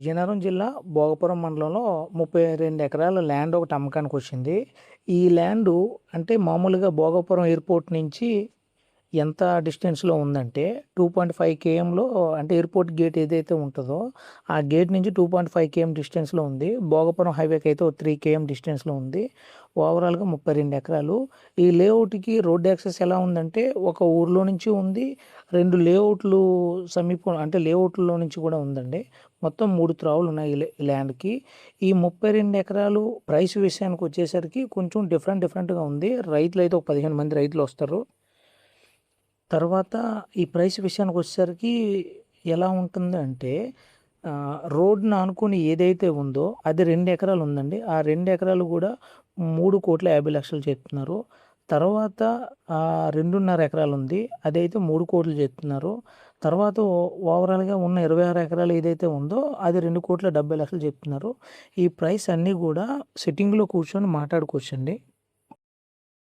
విజయనగరం జిల్లా భోగపురం మండలంలో 32 ఎకరాల ల్యాండ్ ఒకటి అమ్మకానికొచ్చింది. ఈ ల్యాండు అంటే మామూలుగా భోగాపురం ఎయిర్‌పోర్ట్ నుంచి ఎంత డిస్టెన్స్‌లో ఉందంటే 2.5 కేఎంలో అంటే ఎయిర్‌పోర్ట్ గేట్ ఏదైతే ఉంటదో, ఆ గేట్ నుంచి 2.5 కేఎం డిస్టెన్స్‌లో ఉంది. భోగాపురం హైవేకి అయితే ఓ 3 కేఎం డిస్టెన్స్‌లో ఉంది. ఓవరాల్‌గా 32 ఎకరాలు. ఈ లేఅవుట్‌కి రోడ్ యాక్సెస్ ఎలా ఉందంటే, ఒక ఊర్లో నుంచి ఉంది. 2 లేఅవుట్లు సమీపం అంటే లేఅవుట్‌లో నుంచి కూడా ఉందండి. మొత్తం 3 త్రోవలున్నాయి ఈ ల్యాండ్‌కి. ఈ 32 ఎకరాలు ప్రైస్ విషయానికొచ్చేసరికి కొంచెం డిఫరెంట్‌గా ఉంది. రైతులైతే ఒక 15 మంది రైతులొస్తారు. తర్వాత ఈ ప్రైస్ విషయానికొచ్చేసరికి ఎలా ఉంటుందంటే రోడ్‌ని ఆనుకొని ఏదైతే ఉందో అది 2 ఎకరాలు ఉందండి. ఆ 2 ఎకరాలు గూడా 3,50,00,000 చెప్తున్నారు. తర్వాత 2.5 ఎకరాలుంది. అదైతే 3,00,00,000 చెప్తున్నారు. తర్వాత ఓవరాల్‌గా ఉన్న 26 ఎకరాలు ఏదైతే ఉందో అది 2,70,00,000 చెప్తున్నారు. ఈ ప్రైస్ అన్నీ గూడా సిట్టింగ్‌లో కూర్చొని మాట్లాడుకోవచ్చండి.